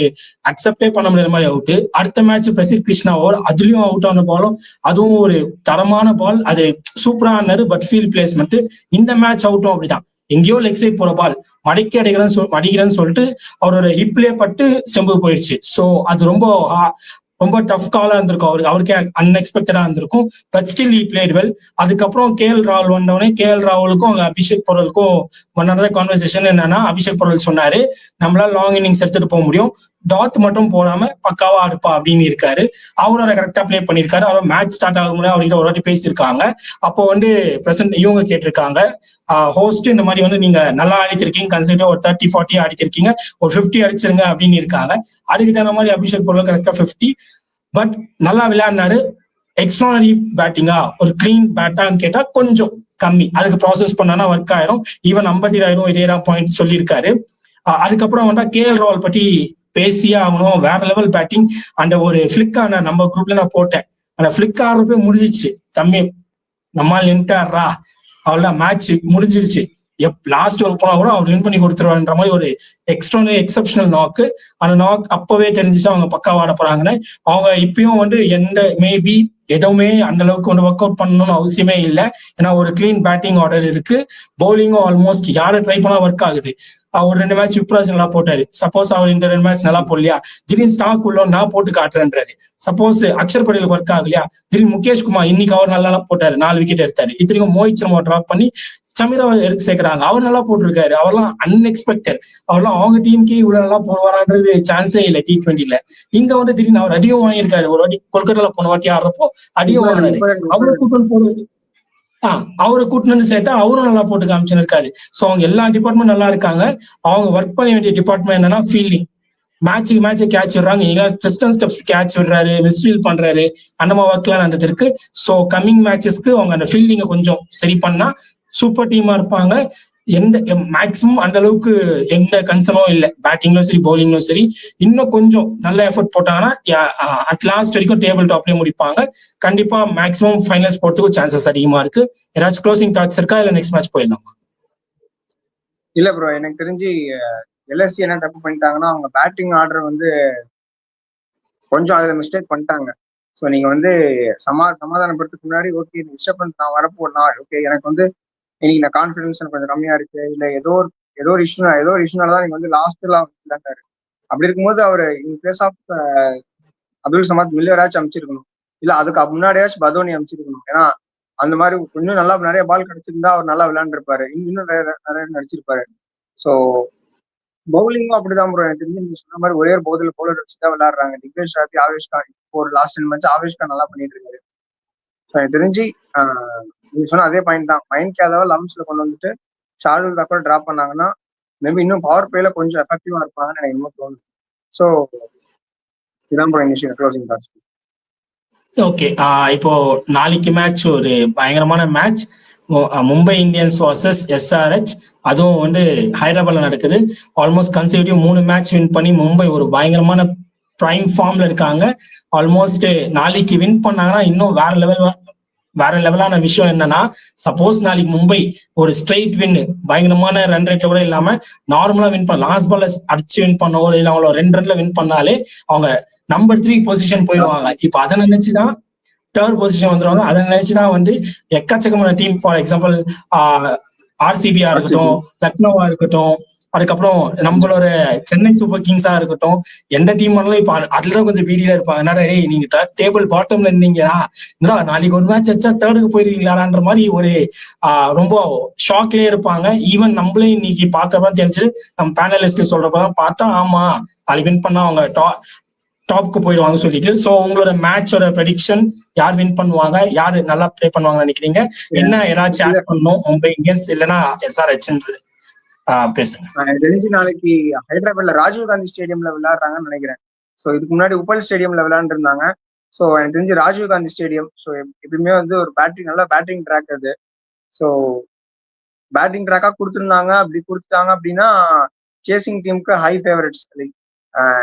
அக்செப்டே பண்ண முடியாத மாதிரி அவுட். அடுத்த மேட்ச் பிரசித் கிருஷ்ணா ஓவர், அதுலயும் அவுட் ஆன பாலும் அதுவும் ஒரு தரமான பால், அது சூப்பரா ஆனாரு, பட் ஃபீல்ட் பிளேஸ்மெண்ட். இந்த மேட்ச் அவுட்டும் அப்படிதான், எங்கேயோ லெக் சைட் போற பால் மடக்கி அடிக்கிறேன்னு சொல்லிட்டு அவரோட ஹிப்லயே பட்டு ஸ்டெம்புக்கு போயிடுச்சு. ஸோ அது ரொம்ப டஃப் காலா இருந்திருக்கும் அவருக்கே அன்எக்ஸ்பெக்டடா இருந்திருக்கும். But still he played well. அதுக்கப்புறம் KL ராகுல் வந்தவொடனே KL ராகுலுக்கும் அங்க அபிஷேக் பொருளுக்கும் ஒன்னான கான்வர்சேஷன் என்னன்னா, அபிஷேக் பொருள் சொன்னாரு நம்மளால லாங் இன்னிங்ஸ் எடுத்துட்டு போக முடியும், டாட் மட்டும் போடாம பக்காவா இருப்பா அப்படின்னு இருக்காரு. அவரும் அதை கரெக்டா பிளே பண்ணிருக்காரு. அவர் மேட்ச் ஸ்டார்ட் ஆகும் முன்னாடி அவர்கிட்ட ஒரு வாட்டி பேசியிருக்காங்க. அப்போ வந்து பிரசன்ட் இவங்க கேட்டிருக்காங்க, ஹோஸ்ட் இந்த மாதிரி வந்து நீங்க நல்லா ஆடிச்சிருக்கீங்க, கன்சிடர் ஒரு 30-40 ஆடிச்சிருக்கீங்க, ஒரு 50 அடிச்சிருங்க அப்படின்னு இருக்காங்க. அதுக்கு தகுந்த மாதிரி அபிஷேக் பொருள் கரெக்டா 50, பட் நல்லா விளையாடினாரு. எக்ஸ்ட்ரானரி பேட்டிங்கா ஒரு கிளீன் பேட்டான்னு கேட்டா கொஞ்சம் கம்மி, அதுக்கு ப்ராசஸ் பண்ணா ஒர்க் ஆயிரும். ஈவன் 50,000 பாயிண்ட் சொல்லியிருக்காரு. அதுக்கப்புறம் வந்தா கேஎல் ராகுல் பத்தி பேசியே ஆகணும். வேற லெவல் பேட்டிங். அந்த ஒரு ஃபிளிக் ஆன நம்ம குரூப்ல நான் போட்டேன். அந்த ஃபிளிக் ஆடுறப்பே முடிஞ்சிச்சு. தம்பி நம்மால் நின்ட்டாரா, அவ்வளவுதான் மேட்ச் முடிஞ்சிருச்சு. லாஸ்ட் ஓவர் போனா கூட அவர் வின் பண்ணி கொடுத்துருவாருன்ற மாதிரி ஒரு எக்ஸப்ஷனல் நாக்கு. அந்த நாக் அப்பவே தெரிஞ்சிச்சு அவங்க பக்காவா ஆட போறாங்கன்னு. அவங்க இப்பயும் வந்து எந்த மேபி எதுவுமே அந்த அளவுக்கு வந்து ஒர்க் அவுட் பண்ணணும்னு அவசியமே இல்லை. ஏன்னா ஒரு கிளீன் பேட்டிங் ஆர்டர் இருக்கு. பவுலிங்கும் ஆல்மோஸ்ட் யாரை ட்ரை பண்ணா ஒர்க் ஆகுது. அவர் 2 மேட்ச் விப்ராஜ் நல்லா போட்டாரு. சப்போஸ் அவர் இந்த 2 மேட்ச் நல்லா போடலையா, திடீர்னு ஸ்டாக் உள்ள நான் போட்டு காட்டுறேன்றாரு. சப்போஸ் அக்ஷர் பட்டேலுக்கு ஒர்க் ஆகலையா, திடீர்னு முகேஷ் குமார் இன்னைக்கு அவர் நல்லா போட்டாரு, 4 விக்கெட் எடுத்தாரு. இத்தனைக்கும் மோஹித் சர்மா டிராப் பண்ணி சமீராவை சேர்க்கிறாங்க. அவர் நல்லா போட்டிருக்காரு. அவர்லாம் அன்எக்ஸ்பெக்டட். அவர்லாம் அவங்க டீமுக்கு இவ்வளவு நல்லா போடுவாரான்றது சான்ஸே இல்லை T20ல. இங்க வந்து திடீர்னு அவர் அடியும் வாங்கியிருக்காரு. ஒரு வாட்டி கொல்கத்தால போன வாட்டி ஆடுறப்போ அடியும் வாங்கினாரு. அவரை கூட்டினு சேர்த்தா அவரும் நல்லா போட்டு காமிச்சுன்னு இருக்காரு. சோ அவங்க எல்லா டிபார்ட்மெண்ட் நல்லா இருக்காங்க. அவங்க ஒர்க் பண்ண வேண்டிய டிபார்ட்மெண்ட் என்னன்னா ஃபீல்டிங். மேட்சுக்கு மேட்ச் கேட்ச் விடுறாங்க. இங்க பிரிஸ்டன் ஸ்டெப்ஸ் கேட்ச் விடுறாரு, மிஸ்ஃபீல் பண்றாரு, அந்த மாதிரி ஒர்க் எல்லாம் நடந்திருக்கு. ஸோ கம்மிங் மேட்சஸ்க்கு அவங்க அந்த ஃபீல்டிங்கை கொஞ்சம் சரி பண்ணா சூப்பர் டீமா இருப்பாங்க. எந்த மேக்சிமம் அந்த அளவுக்கு எந்த கன்சர்னும் இல்லை. பேட்டிங்லும் சரி பவுலிங்லும் சரி. இன்னும் கொஞ்சம் நல்ல எஃபர்ட் போட்டாங்கன்னா அட் லாஸ்ட் வரைக்கும் டேபிள் டாப்லயே முடிப்பாங்க. கண்டிப்பா மேக்சிமம் ஃபைனல்ஸ் போறதுக்கு சான்சஸ் அதிகமா இருக்கு. ஏதாச்சும் க்ளோசிங் தாட்ஸ் இருக்கா, இல்ல நெக்ஸ்ட் மேட்ச் போயிடலாமா? இல்ல ப்ரோ, எனக்கு தெரிஞ்சு எல்எஸ்ஜி என்ன தப்பு பண்ணிட்டாங்கன்னா, அவங்க பேட்டிங் ஆர்டர் வந்து கொஞ்சம் அதுல மிஸ்டேக் பண்ணிட்டாங்க. ஸோ நீங்க வந்து சமாதானப்படுறதுக்கு முன்னாடி ஓகே ரிஷப் பந்த் நான் வரப்போடலாம், ஓகே எனக்கு வந்து இன்னைக்கு நான் கான்ஃபிடன்ஸ் கொஞ்சம் கம்மியா இருக்கு, இல்ல ஏதோ ஒரு இஷ்யூனாலதான் நீங்க வந்து லாஸ்ட்ல விளையாண்டாரு. அப்படி இருக்கும்போது அவர் in place of Abdul Samad மில்லராச்சும் அமைச்சிருக்கணும், இல்ல அதுக்கு முன்னாடியாச்சும் பதோனி அமைச்சிருக்கணும். ஏன்னா அந்த மாதிரி இன்னும் நல்லா நிறைய பால் கிடைச்சிருந்தா அவர் நல்லா விளையாண்டுருப்பாரு, இன்னும் நிறைய நடிச்சிருப்பாரு. ஸோ பவுலிங்கும் அப்படிதான் ப்ரோ. எனக்கு தெரிஞ்சு நீங்க சொன்ன மாதிரி ஒரே ஒரு பவுலர் வச்சுதான் விளையாடுறாங்க. திக்னேஷ் ராத்தி, ஆவேஷ் கான். இப்போ ஒரு லாஸ்ட் 2 மேட்ச் ஆவேஷ் கான் நல்லா பண்ணிட்டு இருக்காரு. எனக்கு தெரிஞ்சு நீங்க சொன்ன அதே பாயிண்ட் தான். மைண்ட் யாதவ 11th கொண்டு வந்துட்டு ஷார்துல் தாக்கூர் டிராப் பண்ணாங்கன்னா மேபி இன்னும் பவர் பிளேல கொஞ்சம் எஃபெக்டிவா இருப்பாங்கன்னு எனக்கு இன்னும் தோணுது. ஸோ இதான் bro initial closing thoughts. Okay, இப்போ நாளைக்கு மேட்ச் ஒரு பயங்கரமான match. Mumbai Indians versus SRH. அதுவும் வந்து ஹைதராபாத்ல நடக்குது. ஆல்மோஸ்ட் கன்சிக்யூட்டிவ் 3 மேட்ச் வின் பண்ணி மும்பை ஒரு பயங்கரமான பிரைம் ஃபார்ம்ல இருக்காங்க. ஆல்மோஸ்ட் நாளைக்கு வின் பண்ணாங்கன்னா இன்னும் வேற லெவலான விஷயம் என்னன்னா, சப்போஸ் நாளைக்கு மும்பை ஒரு ஸ்ட்ரெயிட் வின் பயங்கரமான ரன் ரேட்ல கூட இல்லாம நார்மலா வின் பண்ண, லாஸ்ட் பால்ல அடிச்சு வின் பண்ணவோ இல்லை அவங்கள 2 ரன்ல வின் பண்ணாலே அவங்க நம்பர் 3 பொசிஷன் போயிடுவாங்க. இப்ப அதை நினைச்சுதான் 3rd பொசிஷன் வந்துருவாங்க. அதை நினைச்சுதான் வந்து எக்கச்சக்கமான டீம், ஃபார் எக்ஸாம்பிள் RCBயா இருக்கட்டும், லக்னோவா இருக்கட்டும், அதுக்கப்புறம் நம்மளோட சென்னை சூப்பர் கிங்ஸா இருக்கட்டும், எந்த டீம் பண்ணாலும் இப்ப அதுலதான் கொஞ்சம் பீதியில இருப்பாங்க. என்னடா நீங்க டேபிள் பாட்டம்ல இருந்தீங்களா, நாளைக்கு ஒரு மேட்ச் வச்சா 3rd போயிருவீங்களான்ற மாதிரி ஒரு ரொம்ப ஷாக்லயே இருப்பாங்க. ஈவன் நம்மளே இன்னைக்கு பார்த்தப்பதான் தெரிஞ்சு, நம்ம பேனலிஸ்ட் சொல்றப்பதான் பார்த்தா ஆமா நாளைக்கு வின் பண்ணா அவங்க டாப்க்கு போயிடுவாங்க சொல்லிட்டு. சோ உங்களோட மேட்சோட ப்ரெடிக்ஷன், யார் வின் பண்ணுவாங்க, யாரு நல்லா ப்ளே பண்ணுவாங்க நினைக்கிறீங்க? என்ன ஏதாச்சும் ஆட் பண்ணணும் மும்பை இந்தியன்ஸ் இல்லைன்னா SRH பேசுங்க. எனக்கு தெரிஞ்சு நாளைக்கு ஹைதராபாத்ல ராஜீவ் காந்தி ஸ்டேடியம்ல விளையாடுறாங்கன்னு நினைக்கிறேன். ஸோ இதுக்கு முன்னாடி உப்பல் ஸ்டேடியம்ல விளையாண்டு இருந்தாங்க. ஸோ எனக்கு தெரிஞ்சு ராஜீவ் காந்தி ஸ்டேடியம். ஸோ எப்பயுமே வந்து ஒரு நல்ல பேட்டிங் ட்ராக் அது. ஸோ பேட்டிங் ட்ராக்கா கொடுத்துருந்தாங்க. அப்படி கொடுத்துட்டாங்க அப்படின்னா சேசிங் டீமுக்கு ஹை ஃபேவரட்ஸ்.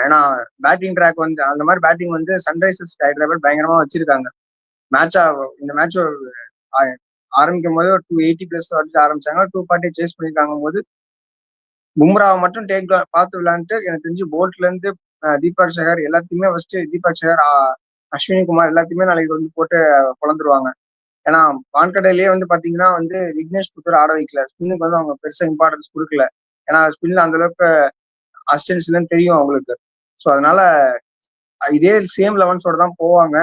ஏன்னா பேட்டிங் ட்ராக் வந்து அந்த மாதிரி பேட்டிங் வந்து சன்ரைசர்ஸ் ஹைதராபாத் பயங்கரமா வச்சிருக்காங்க. இந்த மேட்ச் ஆரம்பிக்கும் போது ஒரு 280+ அடிச்சு ஆரம்பிச்சாங்க. 240 சேஸ் பண்ணிருக்காங்க போது பும்ராவை மட்டும் டேக் பார்த்து விளையாண்டுட்டு, எனக்கு தெரிஞ்சு போல்ட்ல இருந்து தீபக் சஹர் எல்லாத்தையுமே ஃபர்ஸ்ட் தீபக் சஹர், அஸ்வினி குமார் எல்லாத்தையுமே நாளைக்கு வந்து போட்டு குழந்துருவாங்க. ஏன்னா வான்கடையிலேயே வந்து பாத்தீங்கன்னா வந்து விக்னேஷ் புத்தர் ஆட வைக்கல. ஸ்பின்னுக்கு வந்து அவங்க பெருசா இம்பார்ட்டன்ஸ் கொடுக்கல. ஏன்னா ஸ்பின்ல அந்த அளவுக்கு அசிஸ்டன்ஸ் இல்லைன்னு தெரியும் அவங்களுக்கு. ஸோ அதனால இதே சேம் 11 தான் போவாங்க.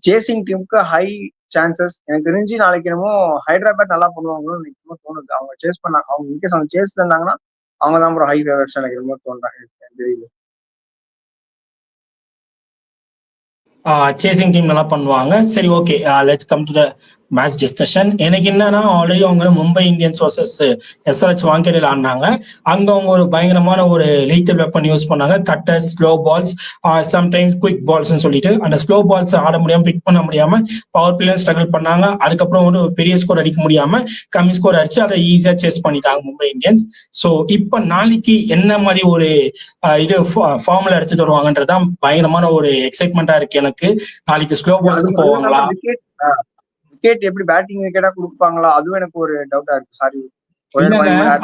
சேசிங் டீமுக்கு ஹை சான்சஸ். எனக்கு தெரிஞ்சு நாளைக்கு என்னமோ ஹைதராபாத் நல்லா பண்ணுவாங்கன்னு எனக்கு தோணுது. அவங்க சேஸ் பண்ணாங்க, அவங்க இன்கேஸ் அவங்க சேஸ்ல இருந்தாங்கன்னா அவங்க தான் ப்ரோ ஹை ஃபேவரட்ஸ் எனக்கு என்னமோ தோன்றாங்க. தெரியுது சேசிங் டீம் நல்லா பண்ணுவாங்க. சரி, okay, let's come to the match discussion. எனக்கு என்னன்னா ஆல்ரெடி அவங்க மும்பை இந்தியன்ஸ் வர்சஸ் எஸ்ஆர்எச் வாங்கேடியில் ஆடினாங்க. அங்க அவங்க ஒரு பயங்கரமான ஒரு லீத்தல் வெப்பன் யூஸ் பண்ணாங்க, cutters, slow balls, sometimes quick balls சொல்லிட்டு. அந்த ஸ்லோ பால்ஸ் ஆட முடியாம பிக் பண்ண முடியாம பவர் பிளேயர் ஸ்ட்ரகிள் பண்ணாங்க. அதுக்கப்புறம் வந்து ஒரு பெரிய ஸ்கோர் அடிக்க முடியாம கம்மி ஸ்கோர் அடிச்சு அதை ஈஸியா சேஸ் பண்ணிட்டாங்க மும்பை இந்தியன்ஸ். ஸோ இப்ப நாளைக்கு என்ன மாதிரி ஒரு இது ஃபார்முலா எடுத்துட்டு வருவாங்கன்றதுதான் பயங்கரமான ஒரு எக்ஸைட்மெண்டா இருக்கு எனக்கு. நாளைக்கு ஸ்லோ பால்ஸ்க்கு போவாங்களா, விக்கெட் எப்படி பேட்டிங் விக்கெட்டா கொடுப்பாங்களா, அதுவும் எனக்கு ஒரு டவுட்டா இருக்கு. சாரி,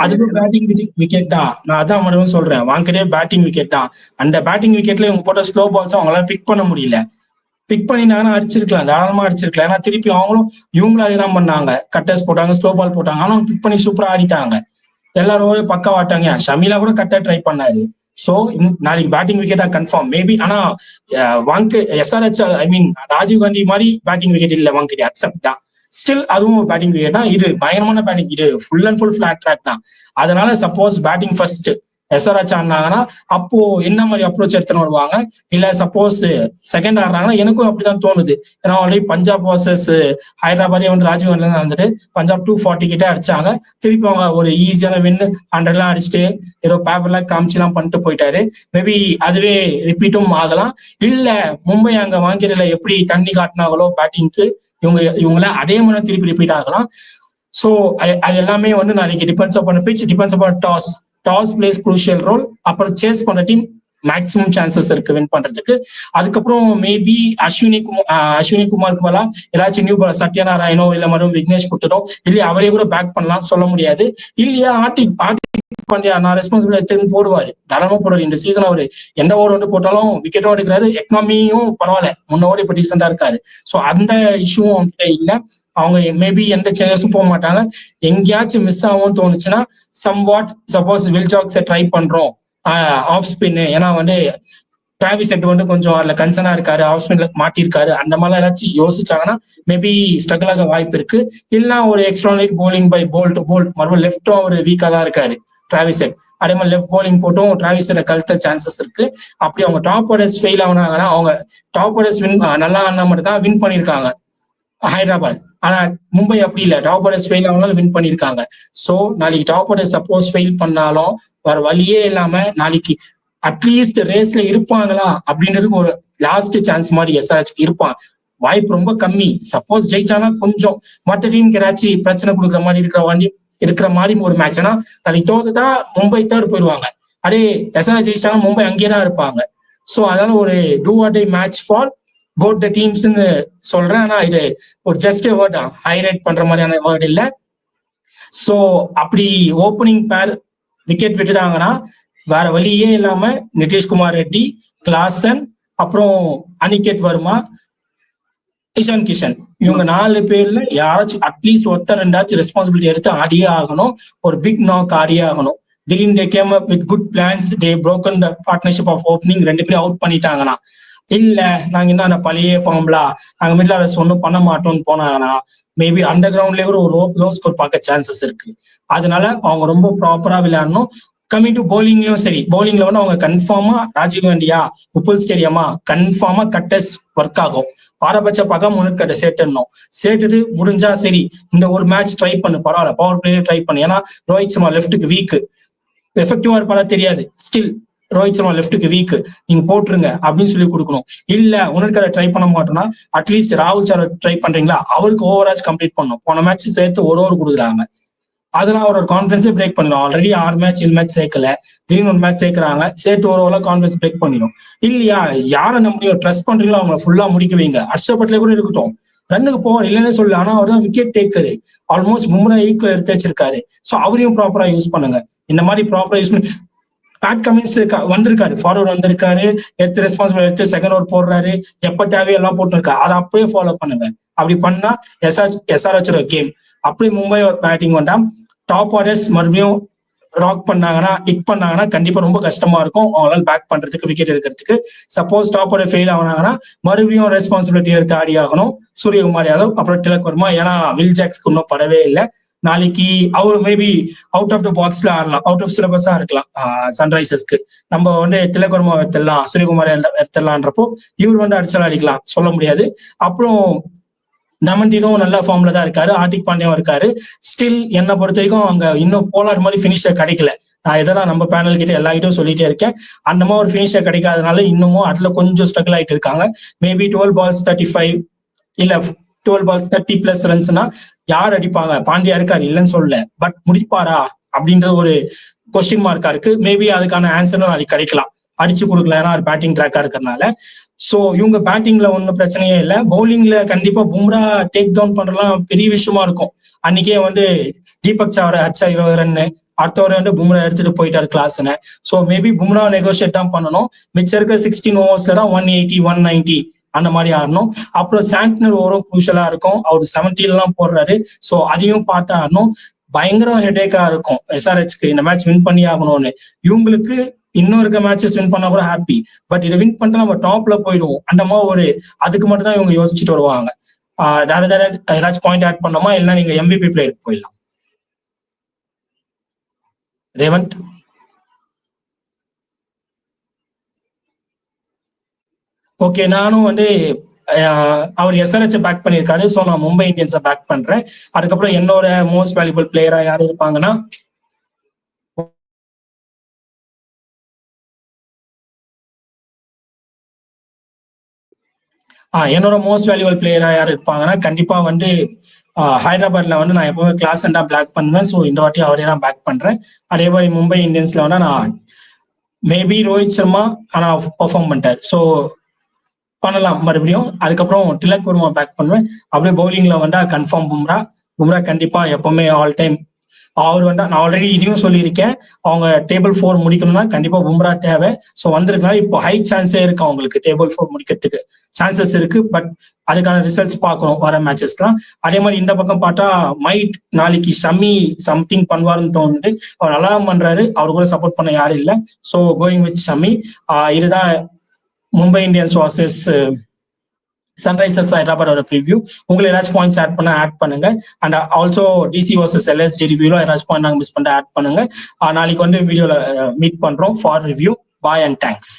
அதுவும் பேட்டிங் விக்கெட் தான். நான் அதான் மட்டும் சொல்றேன், வாங்கடே பேட்டிங் விக்கெட் தான். அந்த பேட்டிங் விக்கெட்ல இவங்க போட்ட ஸ்லோ பால்ஸ் அவங்களால பிக் பண்ண முடியல. பிக் பண்ணினாங்கன்னா அடிச்சிருக்கலாம், தாராளமா அடிச்சிருக்கலாம். ஏன்னா திருப்பி அவங்களும் இவங்களும் அதுதான் பண்ணாங்க, கட்டர்ஸ் போட்டாங்க, ஸ்லோ பால் போட்டாங்க. ஆனா பிக் பண்ணி சூப்பரா ஆடிட்டாங்க, எல்லாரும் பக்கா ஆட்டாங்க. ஷமீலா கூட கட்டர் ட்ரை பண்ணாரு. சோ நாளைக்கு பேட்டிங் விக்கெட் தான் கன்ஃபார்ம் மேபி. ஆனா எஸ்ஆர்எச் ஐ மீன் ராஜீவ் காந்தி மாதிரி பேட்டிங் விக்கெட் இல்ல வாங்கடி, அக்செப்ட் தான். ஸ்டில் அதுவும் பேட்டிங் விக்கெட் தான். இது பயங்கரமான பேட்டிங், இது full and full flat track தான். அதனால சப்போஸ் பேட்டிங் ஃபர்ஸ்ட் எஸ்ஆர்எச் ஆடினாங்கன்னா அப்போ என்ன மாதிரி அப்ரோச் எடுத்துன்னு வருவாங்க, இல்ல சப்போஸ் செகண்ட் ஆடுறாங்கன்னா எனக்கும் அப்படிதான் தோணுது. ஏன்னா ஆல்ரெடி பஞ்சாப் வர்சஸ் ஹைதராபாதே வந்து ராஜீவ் காந்தில நடந்துட்டு பஞ்சாப் 240 கிட்ட அடிச்சாங்க. திருப்பி அவங்க ஒரு ஈஸியான வின் 100 அடிச்சுட்டு ஏதோ பேப்பர்லாம் காமிச்சுலாம் பண்ணிட்டு போயிட்டாரு. மேபி அதுவே ரிப்பீட்டும் ஆகலாம். இல்ல மும்பை அங்க வாங்கிடல எப்படி தண்ணி காட்டினாங்களோ பேட்டிங்க்கு, இவங்கள அதே மாதிரி திருப்பி ரிப்பீட் ஆகலாம். ஸோ அது எல்லாமே வந்து நாளைக்கு depends upon pitch, depends upon toss. Toss plays crucial role. அப்புறம் சேஸ் பண்ற டீம் மேக்ஸிமம் சான்சஸ் இருக்கு வின் பண்றதுக்கு. அதுக்கப்புறம் மேபி அஸ்வினி குமாருக்கு பதிலா ஏதாச்சும் நியூ பாலர் சத்யநாராயணோ இல்ல மறுபடியும் விக்னேஷ் புத்தரோ இல்லையா அவரே கூட பேக் பண்ணலாம், சொல்ல முடியாது. இல்லையா ஆர்டி பாண்டியா நான் ரெஸ்பான்சிபிள் எடுத்து போடுவாரு, தாராளமா போடுவாரு. இந்த சீசன் அவரு எந்த ஓவர் வந்து போட்டாலும் விக்கெட்டும் எடுக்கிறாரு, எக்கனாமியும் பரவாயில்ல, முன்னோட இப்ப டீசெண்டா இருக்காரு. ஸோ அந்த இஷ்யூவும் அவங்ககிட்ட இல்ல. அவங்க மேபி எந்த சேஞ்சஸும் போக மாட்டாங்க. எங்கேயாச்சும் மிஸ் ஆகும்னு தோணுச்சுன்னா சம்வாட் சப்போஸ் வில் ஜாக்ஸை ட்ரை பண்றோம் ஆஃப் ஸ்பின், ஏன்னா வந்து டிராவிஸ் ஹெட் வந்து கொஞ்சம் அதுல கன்சர்னா இருக்காரு, ஆஃப் ஸ்பின்ல மாட்டிருக்காரு, அந்த மாதிரிலாம் ஏதாச்சும் யோசிச்சாங்கன்னா மேபி ஸ்ட்ரகிள் ஆக வாய்ப்பு இருக்கு. இல்லைன்னா ஒரு எக்ஸ்ட்ரானரி போலிங் பை போல்ட் மறுபடியும் லெஃப்டும் அவர் வீக்கா தான் இருக்காரு டிராவிஸ் ஹெட். அதே மாதிரி லெஃப்ட் போலிங் போட்டும் டிராவிஸ் ஹெட் கழுத்த சான்சஸ் இருக்கு. அப்படி அவங்க டாப் ஆர்டர்ஸ் ஃபெயில் ஆனாங்கன்னா, அவங்க டாப் ஆர்டர்ஸ் வின் நல்லா ஆனா மட்டும் தான் வின் பண்ணிருக்காங்க ஹைதராபாத். ஆனா மும்பை அப்படி இல்ல, டாப் ஆர்டர்ஸ் ஃபெயில் ஆனாலும் வின் பண்ணிருக்காங்க. சோ நாளைக்கு டாப் ஆர்டர் சப்போஸ் ஃபெயில் பண்ணாலும் வேற வழியே இல்லாம நாளைக்கு அட்லீஸ்ட் ரேஸ்ல இருப்பாங்களா அப்படின்றதுக்கு ஒரு லாஸ்ட் சான்ஸ் மாதிரி எஸ்ஆர்எச்க்கு இருப்பான். வாய்ப்பு ரொம்ப கம்மி. சப்போஸ் ஜெயிச்சானா கொஞ்சம் மற்ற டீமுக்கு ஏதாச்சும் பிரச்சனை கொடுக்குற மாதிரி இருக்கிற மாதிரி ஒரு மேட்ச். ஏன்னா நாளைக்கு தோத்துட்டா மும்பை தேர்ட் போயிடுவாங்க, அதே எஸ்ஆர்எச் ஜெயிச்சாங்கன்னா மும்பை அங்கேயே தான் இருப்பாங்க. ஸோ அதனால ஒரு do or die match for both the டீம்ஸ்ன்னு சொல்றேன். ஆனா இது ஒரு ஜஸ்ட் வேர்ட் தான், ஹைலைட் பண்ற மாதிரியான வேர்ட் இல்ல. ஸோ அப்படி ஓப்பனிங் பேர் விக்கெட் விட்டுட்டாங்கன்னா வேற வழியே இல்லாம நிதிஷ்குமார் ரெட்டி, கிளாசன், அப்புறம் அனிகேத் வர்மா, இஷான் கிஷன், இவங்க 4 பேர்ல யாராச்சும் அட்லீஸ்ட் ஒருத்தர் ரெண்டாச்சும் ரெஸ்பான்சிபிலிட்டி எடுத்து ஆடியே ஆகணும். ஒரு பிக் நாக் ஆடியே ஆகணும். திடீர்னு they came up with good plans, they broken the partnership of opening, 2 பேரும் அவுட் பண்ணிட்டாங்கன்னா, இல்ல நாங்க இன்னும் அந்த பழைய ஃபார்ம்லா நாங்க மிடில் ஆர்டர்ஸ் ஒன்றும் பண்ண மாட்டோம்னு போனாங்கன்னா மேபி அண்டர் கிரவுண்ட்லயே கூட ஒரு லோ ஸ்கோர் பார்க்க சான்சஸ் இருக்கு. அதனால அவங்க ரொம்ப ப்ராப்பரா விளையாடணும். கம்மிங் டு பவுலிங்லயும் சரி, பவுலிங்ல வந்து அவங்க கன்ஃபார்மா ராஜீவ் காந்தியா, உப்புல் ஸ்டேடியமா கன்ஃபார்மா கட்டர்ஸ் ஒர்க் ஆகும். பாரபட்ச பார்க்க முன்னேற்கட்ட சேர்த்துட்டு முடிஞ்சா சரி இந்த ஒரு மேட்ச் ட்ரை பண்ணு, பரவாயில்ல பவர் பிளேயே ட்ரை பண்ணு. ஏன்னா ரோஹித் சர்மா லெஃப்ட்டுக்கு வீக், எஃபெக்டிவா இருப்பாரா தெரியாது, ஸ்டில் ரோஹித் சர்மா லெஃப்ட்டுக்கு வீக், நீங்க போட்டுருங்க அப்படின்னு சொல்லி கொடுக்கணும். இல்ல உனக்கு ட்ரை பண்ண மாட்டோம்னா அட்லீஸ்ட் ராகுல் சார் ட்ரை பண்றீங்களா, அவருக்கு ஓவராஜ் கம்ப்ளீட் பண்ணணும். போன மேட்ச் சேர்த்து ஒரு ஓவர் கொடுக்குறாங்க, அதெல்லாம் அவரோட கான்ஃபிடன்ஸே பிரேக் பண்ணிடும். ஆல்ரெடி 6 மேட்ச் 7 மேட்ச் சேர்க்கல, திடீர்னு 1 மேட்ச் சேர்க்கிறாங்க, சேர்த்து ஒரு ஓவர்ல கான்ஃபிடன்ஸ் பிரேக் பண்ணிடும். இல்லையா யாரை நம்ம ட்ரஸ்ட் பண்றீங்களோ அவங்க ஃபுல்லா முடிக்க வைங்க. ஹர்ஷப் பட்லே கூட இருக்கட்டும், ரன்னுக்கு போவார் இல்லைன்னு சொல்லு, ஆனா அவர் தான் விக்கெட் டேக்கரு, ஆல்மோஸ்ட் பும்ரா ஈக்குவல் எடுத்து வச்சிருக்காரு. ஸோ அவரையும் ப்ராப்பரா யூஸ் பண்ணுங்க. இந்த மாதிரி ப்ராப்பரா யூஸ் பண்ணி பேட் கமின்ஸ் வந்திருக்காரு, ஃபார்வர்ட் வந்திருக்காரு, எடுத்து ரெஸ்பான்சிபிள் எடுத்து செகண்ட் ஓவர் போடுறாரு, எப்ப தேவையெல்லாம் போட்டுருக்காரு, அதை அப்படியே ஃபாலோ பண்ணுங்க. அப்படி பண்ணா எஸ்ஆர்எச் கேம். அப்படி மும்பை பேட்டிங் வந்தா டாப் ஆர்டர்ஸ் மறுபடியும் ராக் பண்ணாங்கன்னா கண்டிப்பா ரொம்ப கஷ்டமா இருக்கும் அவங்களால பேக் பண்றதுக்கு, விக்கெட் எடுக்கிறதுக்கு. சப்போஸ் டாப் ஆர்டர் ஃபெயில் ஆனாங்கன்னா மறுபடியும் ரெஸ்பான்சிபிலிட்டி எடுத்து ஆடி ஆகணும் சூரியகுமார் யாதவ், அப்புறம் திலக் வர்மா. ஏன்னா வில் ஜாக்ஸ்க்கு இன்னும் படவே இல்லை. நாளைக்கு அவர் மேபி அவுட் ஆஃப் த பாக்ஸ்ல ஆடலாம், அவுட் ஆஃப் சிலபஸா இருக்கலாம். சன்ரைசர்ஸ்க்கு நம்ம வந்து திலக் வர்மா எடுத்துடலாம், சூரியகுமார் எடுத்துடலான்றப்போ இவர் வந்து அடிச்சலாம் அடிக்கலாம், சொல்ல முடியாது. அப்புறம் டமண்டினும் நல்ல ஃபார்ம்ல தான் இருக்காரு, ஹார்திக் பாண்டியாவும் இருக்காரு. ஸ்டில் என்னை பொறுத்த வரைக்கும் அங்க இன்னும் போலார் மாதிரி ஃபினிஷர் கிடைக்கல. நான் இதெல்லாம் நம்ம பேனல் கிட்ட எல்லார்கிட்டையும் சொல்லிட்டே இருக்கேன். அந்த மாதிரி ஒரு ஃபினிஷர் கிடைக்காதனால இன்னமும் அதுல கொஞ்சம் ஸ்ட்ரகிள் ஆயிட்டு இருக்காங்க. மேபி 12 balls 35 இல்ல 12 balls 30+ ரன்ஸ்னா யார் அடிப்பாங்க? பாண்டியா இருக்காரு, இல்லைன்னு சொல்லல. பட் முடிப்பாரா அப்படின்ற ஒரு கொஸ்டின் மார்க்கா இருக்கு. மேபி அதுக்கான ஆன்சரும் நாளைக்கு கிடைக்கலாம். அடிச்சு கொடுக்கல, ஏன்னா பேட்டிங் ட்ராக்கா இருக்கிறதுனால. சோ இவங்க பேட்டிங்ல ஒன்றும் பிரச்சனையே இல்லை. பவுலிங்ல கண்டிப்பா பும்ரா டேக் டவுன் பண்றதுலாம் பெரிய விஷயமா இருக்கும். அன்னைக்கே தீபக் சாவரை அடிச்சா 20 ரன், அடுத்த ஓவர் பும்ரா எடுத்துட்டு போயிட்டாரு கிளாஸ்ன்னு. ஸோ மேபி பும்ரா நெகோசியேட் தான் பண்ணணும். மிச்சம் இருக்க 16 overs தான் 180 190 அந்த மாதிரி ஆடணும். அப்புறம் சாண்ட்னர் ஓவரும் குரூஷலா இருக்கும். அவர் 70 போடுறாரு. ஸோ அதையும் பார்த்து ஆடணும். பயங்கர ஹெடேக்கா இருக்கும் எஸ்ஆர்ஹெச்க்கு இந்த மேட்ச் வின் பண்ணி ஆகணும்னு. இவங்களுக்கு இன்னும் இருக்க மேட்சஸ் வின் பண்ணா கூட ஹாப்பி. பட் இதை வின் பண்ணிட்டு நம்ம டாப்ல போயிடுவோம். அந்த மாதிரி அதுக்கு மட்டும் தான் இவங்க யோசிச்சுட்டு வருவாங்க. ஏதாச்சும் பாயிண்ட் ஆட் பண்ணோமா, இல்லைன்னா நீங்க MVP பிளேயருக்கு போயிடலாம். ரேவந்த். ஓகே, நானும் அவர் எஸ்ஆர்ஹெச் பேக் பண்ணியிருக்காரு. ஸோ நான் மும்பை இந்தியன்ஸை பேக் பண்றேன். அதுக்கப்புறம் என்னோட மோஸ்ட் வேல்யூபிள் பிளேயரா யாரு இருப்பாங்கன்னா, என்னோட மோஸ்ட் வேல்யூபிள் பிளேயரா யார் இருப்பாங்கன்னா, கண்டிப்பா ஹைதராபாத்ல நான் எப்பவுமே கிளாஸ் அண்டா பிளாக் பண்ணுவேன். ஸோ இந்த வாட்டி அவரே தான் பேக் பண்றேன். அதே மாதிரி மும்பை இந்தியன்ஸ்ல நான் மேபி ரோஹித் சர்மா ஆனா பெர்ஃபார்ம் பண்ணிட்டார், ஸோ பண்ணலாம் மறுபடியும். அதுக்கப்புறம் திலக் வர்மா பேக் பண்ணுவேன். அப்படியே பவுலிங்ல கன்ஃபார்ம் பும்ரா கண்டிப்பா எப்பவுமே ஆல் டைம். அவர் நான் ஆல்ரெடி இதையும் சொல்லியிருக்கேன், அவங்க டேபிள் 4 முடிக்கணும்னா கண்டிப்பா பும்ரா தேவை. ஸோ வந்திருக்கனால இப்போ ஹை சான்ஸே இருக்கு அவங்களுக்கு டேபிள் 4 முடிக்கிறதுக்கு சான்சஸ் இருக்கு. பட் அதுக்கான ரிசல்ட்ஸ் பார்க்கணும் வர மேட்சஸ்லாம். அதே மாதிரி இந்த பக்கம் பார்த்தா மைட் நாளைக்கு ஷமி சம்திங் பண்ணுவாருன்னு தோணுது. அவர் நல்லா பண்றாரு, அவர் கூட சப்போர்ட் பண்ண யாரும் இல்லை. So going with Shami. இதுதான் Mumbai Indians versus Sunrisers Hyderabad preview. உங்களுக்கு ஏதாச்சும் பாயிண்ட்ஸ் ஆட் பண்ண ஆட் பண்ணுங்க. And also DC versus LST ரிவ்யூல ஏதாச்சும் பாயிண்ட் நாங்கள் மிஸ் பண்ண ஆட் பண்ணுங்க. நாளைக்கு வீடியோல மீட் பண்றோம் for review. Bye and thanks.